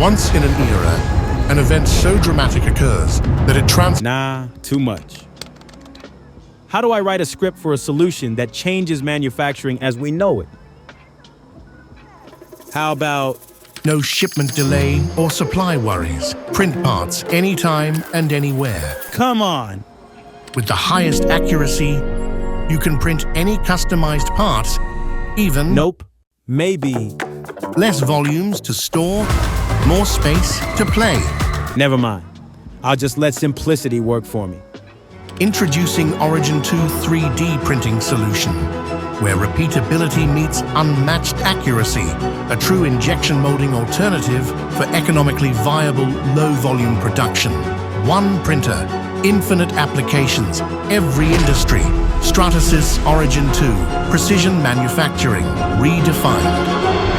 Once in an era, an event so dramatic occurs that it Nah, too much. How do I write a script for a solution that changes manufacturing as we know it? How about no shipment delay or supply worries. Print parts anytime and anywhere. come on? With the highest accuracy, you can print any customized parts, even Nope. Maybe. less volumes to store, more space to play. Never mind. I'll just let simplicity work for me. Introducing Origin 2 3D printing solution, where repeatability meets unmatched accuracy, a true injection molding alternative for economically viable low-volume production. One printer, infinite applications, every industry. Stratasys Origin 2, precision manufacturing, redefined.